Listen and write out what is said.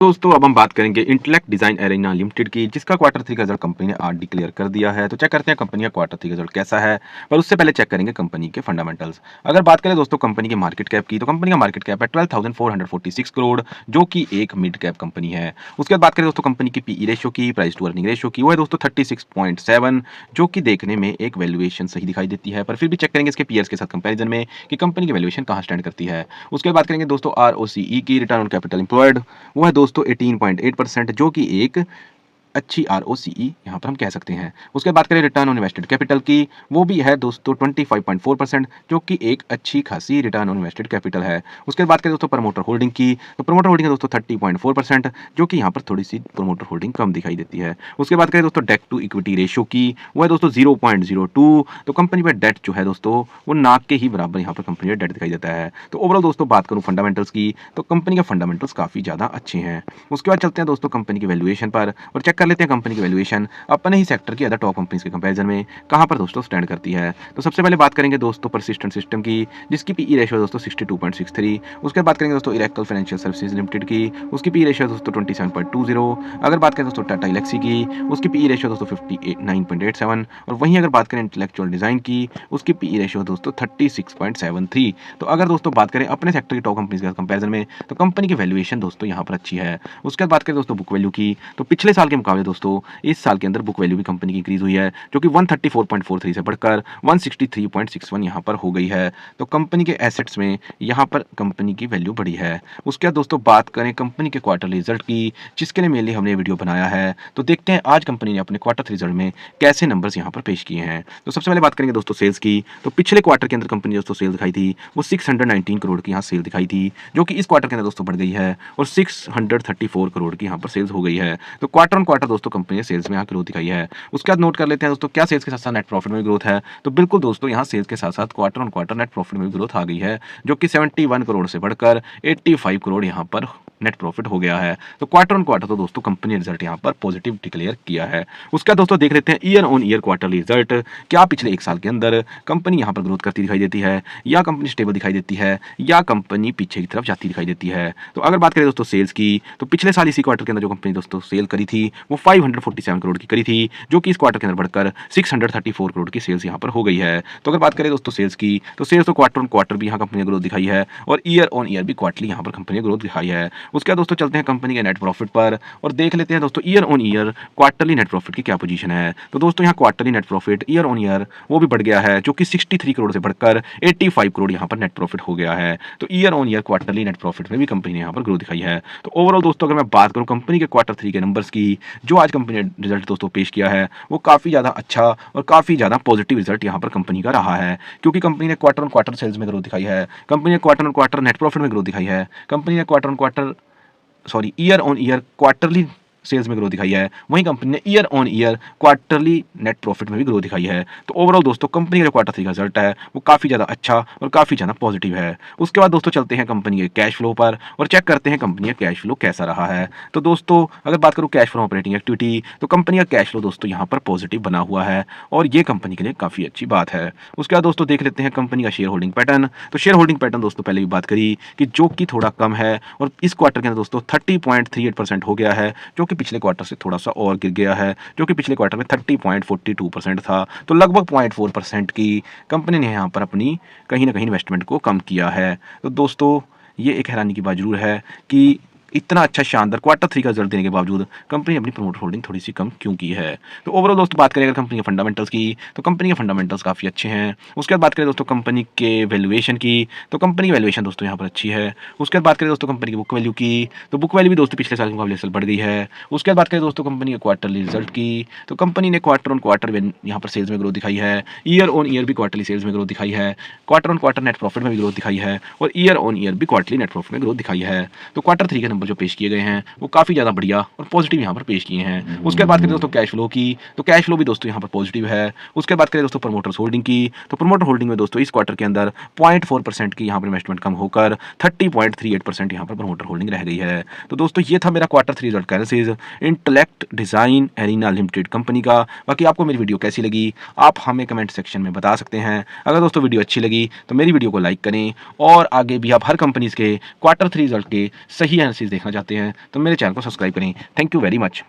दोस्तों अब हम बात करेंगे इंटेलेक्ट डिजाइन एरेना लिमिटेड की, जिसका क्वार्टर थ्री का रिजल्ट कंपनी ने आज डिक्लेयर कर दिया है। तो चेक करते हैं कंपनी का क्वार्टर थ्री का रिजल्ट कैसा है, पर उससे पहले चेक करेंगे कंपनी के फंडामेंटल्स। अगर बात करें दोस्तों कंपनी की मार्केट कैप की, तो कंपनी का मार्केट कैप है 12,446 करोड़, जो कि एक मिड कैप कंपनी है। उसके बाद बात करें दोस्तों कंपनी की पीई रेशियो की, प्राइस टू अर्निंग रेशियो की, वो है दोस्तों 36.7, जो कि देखने में एक वैल्यूएशन सही दिखाई देती है। पर फिर भी चेक करेंगे इसके पीयर्स के साथ कंपेरिजन में कि कंपनी की वैल्यूएशन कहाँ स्टैंड करती है। उसके बाद बात करेंगे दोस्तों आरओसीई की, रिटर्न ऑन कैपिटल एम्प्लॉयड, वो है दोस्तों 18.8%, जो कि एक अच्छी आरओसीई यहाँ पर हम कह सकते हैं। उसके बाद बात करें रिटर्न ऑन इन्वेस्टेड कैपिटल की, वो भी है दोस्तों 25.4%, जो कि एक अच्छी खासी रिटर्न ऑन इन्वेस्टेड कैपिटल है। उसके बाद बात करें दोस्तों प्रमोटर होल्डिंग की, तो प्रमोटर होल्डिंग है दोस्तों 30.4%, जो कि यहाँ पर थोड़ी सी प्रमोटर होल्डिंग कम दिखाई देती है। उसके बाद करें दोस्तों डेट टू इक्विटी रेशियो की, वो है दोस्तों 0.02, तो कंपनी पर डेट जो है दोस्तों वो नाक के ही बराबर यहाँ पर कंपनी का डेट दिखाई देता है। तो ओवरऑल दोस्तों बात करूँ फंडामेंटल्स की, तो कंपनी के फंडामेंटल्स काफ़ी ज़्यादा अच्छे हैं। उसके बाद चलते हैं दोस्तों कंपनी की वैल्यूएशन पर और चेक कर लेते हैं कंपनी की वैल्यूएशन अपने ही सेक्टर की अदर टॉप कंपनीज के कंपैरिजन में कहां पर दोस्तों स्टैंड करती है। तो सबसे पहले बात करेंगे दोस्तों परसिस्टेंट सिस्टम की, जिसकी पीई रेशियो दोस्तों 62.63। उसके बाद बात करेंगे दोस्तों इरेकल फाइनेंशियल सर्विसेज लिमिटेड की, उसकी पीई रेशियो दोस्तों 27.20। अगर बात करें दोस्तों टाटा इलेक्सी की, उसकी पीई रेशियो दोस्तों 59.87। और वहीं अगर बात करें इंटेलेक्चुअल डिजाइन की, उसकी पीई रेशियो दोस्तों 36.73। तो अगर दोस्तों बात करें अपने सेक्टर की टॉप कंपनीज के कंपैरिजन में, तो कंपनी की वैल्यूएशन दोस्तों यहाँ पर अच्छी है। उसके बाद बात करें दोस्तों बुक वैल्यू की, तो पिछले साल के मुकाबले दोस्तों इस साल के अंदर बुक वैल्यू भी कंपनी की इंक्रीज हुई है, जो कि 134.43 से बढ़कर 163.61 यहाँ पर हो गई है। तो कंपनी के एसेट्स में यहाँ पर कंपनी की वैल्यू बढ़ी है। उसके बाद दोस्तों बात करें कंपनी के क्वार्टरली रिजल्ट की, जिसके लिए मेनली हमने वीडियो बनाया है। तो देखते हैं आज कंपनी ने अपने क्वार्टर थ्री रिजल्ट में कैसे नंबर्स यहाँ पर पेश किए हैं। तो सबसे पहले बात करेंगे दोस्तों सेल्स की, तो पिछले क्वार्टर के अंदर कंपनी दोस्तों सेल दिखाई थी वो 619 करोड़ की यहाँ सेल दिखाई थी, जो कि इस क्वार्टर के अंदर दोस्तों बढ़ गई है और 634 करोड़ की यहाँ पर सेल्स हो गई है। तो क्वार्टर ऑन क्वार्टर दोस्तों कंपनी ने सेल्स में यहाँ ग्रोथ दिखाई है। उसके बाद नोट कर लेते हैं दोस्तों क्या सेल्स के साथ साथ नेट प्रॉफिट में ग्रोथ है। तो बिल्कुल दोस्तों यहाँ सेल्स के साथ साथ quarter on quarter net profit में ग्रोथ आ गई है, जो कि 71 करोड़ से बढ़कर 85 करोड़ यहाँ पर नेट प्रॉफिट हो गया है। तो क्वार्टर ऑन क्वार्टर तो दोस्तों कंपनी ने रिजल्ट यहाँ पर पॉजिटिव डिक्लेयर किया है। उसका दोस्तों देख लेते हैं year on year quarterly result, क्या पिछले एक साल के अंदर कंपनी यहाँ पर ग्रोथ करती दिखाई देती है, या कंपनी स्टेबल दिखाई देती है, या कंपनी पीछे की तरफ जाती दिखाई देती है। तो अगर बात करें दोस्तों सेल्स की, तो पिछले साल इसी क्वार्टर के अंदर जो कंपनी दोस्तों सेल करी थी वो 547 करोड़ की करी थी, जो कि इस क्वार्टर के अंदर बढ़कर 634 करोड़ की सेल्स यहाँ पर हो गई है। तो अगर बात करें दोस्तों सेल्स की, तो सेल्स तो क्वार्टर ऑन क्वार्टर भी यहाँ कंपनी ने ग्रोथ दिखाई है और ईयर ऑन ईयर भी क्वार्टरली यहाँ पर कंपनी ने ग्रोथ दिखाई है। उसके बाद दोस्तों चलते हैं कंपनी के नेट प्रॉफिट पर और देख लेते हैं दोस्तों year on year quarterly net profit की क्या पोजीशन है। तो दोस्तों यहाँ quarterly net profit year on year वो भी बढ़ गया है, जो कि 63 करोड़ से बढ़कर 85 करोड़ यहाँ पर नेट प्रॉफिट हो गया है। तो year on year quarterly net profit में भी कंपनी ने यहाँ पर ग्रोथ दिखाई है। तो ओवरऑल दोस्तों अगर मैं बात करूँ कंपनी के क्वार्टर थ्री के नंबर्स की, जो आज कंपनी ने रिजल्ट दोस्तों पेश किया है वो काफ़ी ज़्यादा अच्छा और काफ़ी ज़्यादा पॉजिटिव रिजल्ट यहाँ पर कंपनी का रहा है, क्योंकि कंपनी ने क्वार्टर ऑन क्वार्टर सेल्स में ग्रोथ दिखाई है, कंपनी ने quarter on quarter net profit में ग्रोथ दिखाई है, कंपनी ने quarter on quarter year on year quarterly sales में ग्रोथ दिखाई है, वहीं कंपनी ने year on year quarterly net profit में भी ग्रोथ दिखाई है। तो ओवरऑल दोस्तों कंपनी का क्वार्टर थ्री का रिजल्ट है वो काफ़ी ज़्यादा अच्छा और काफ़ी ज़्यादा पॉजिटिव है। उसके बाद दोस्तों चलते हैं कंपनी के कैश फ्लो पर और चेक करते हैं कंपनी का कैश फ्लो कैसा रहा है। तो दोस्तों अगर बात करूँ कैश फ्लो ऑपरेटिंग एक्टिविटी, तो कंपनी का कैश फ्लो दोस्तों यहाँ पर पॉजिटिव बना हुआ है और ये कंपनी के लिए काफ़ी अच्छी बात है। उसके बाद दोस्तों देख लेते हैं कंपनी का शेयर होल्डिंग पैटर्न। तो शेयर होल्डिंग पैटर्न दोस्तों पहले भी बात करी कि जो कि थोड़ा कम है और इस क्वार्टर के अंदर दोस्तों 30.38% हो गया है, जो कि पिछले क्वार्टर से थोड़ा सा और गिर गया है, जो कि पिछले क्वार्टर में 30.42% था। तो लगभग 0.4% की कंपनी ने यहाँ पर अपनी कहीं ना कहीं इन्वेस्टमेंट को कम किया है। तो दोस्तों ये एक हैरानी की बात जरूर है कि इतना अच्छा शानदार क्वार्टर थ्री का रिजल्ट देने के बावजूद कंपनी अपनी प्रमोटर होल्डिंग थोड़ी सी कम क्यों की है। तो ओवरऑल दोस्तों बात करें अगर कंपनी के फंडामेंटल्स की, तो कंपनी के फंडामेंटल्स काफ़ी अच्छे हैं। उसके बाद बात करें दोस्तों कंपनी के वैल्यूएशन की, तो कंपनी की वैल्यूएशन दोस्तों यहाँ पर अच्छी है। उसके बाद बात करें दोस्तों कंपनी की बुक वैल्यू की, तो बुक वैल्यू भी दोस्तों पिछले साल के मुकाबले से बढ़ गई है। उसके बाद बात करें दोस्तों कंपनी के क्वार्टरली रिजल्ट की, तो कंपनी ने क्वार्टर ऑन क्वार्टर यहाँ पर सेल्स में ग्रोथ दिखाई है, ईयर ऑन ईयर भी क्वार्टरली सेल्स में ग्रोथ दिखाई है, quarter on quarter net profit में भी ग्रोथ दिखाई है और ईयर ऑन ईयर भी क्वार्टरली नेट प्रॉफिट में ग्रोथ दिखाई है। तो क्वार्टर थ्री के नंबर जो पेश किए गए हैं वो काफ़ी ज़्यादा बढ़िया और पॉजिटिव यहाँ पर पेश किए हैं। उसके बाद करें दोस्तों कैश फ्लो की, तो कैश फ्लो भी दोस्तों यहाँ पर पॉजिटिव है। उसके बाद करें दोस्तों प्रमोटर्स होल्डिंग की, तो प्रमोटर होल्डिंग में दोस्तों इस क्वार्टर के अंदर 0.4% की यहाँ पर इन्वेस्टमेंट कम होकर 30.38% यहाँ पर प्रमोटर होल्डिंग रह गई है। तो दोस्तों ये था मेरा quarter three result analysis intellect design arena limited company का। बाकी आपको मेरी वीडियो कैसी लगी आप हमें कमेंट सेक्शन में बता सकते हैं। अगर दोस्तों वीडियो अच्छी लगी तो मेरी वीडियो को लाइक करें और आगे भी आप हर कंपनीज के क्वार्टर थ्री रिजल्ट के सही एनालिसिस देखना चाहते हैं तो मेरे चैनल को सब्सक्राइब करें। Thank you very much.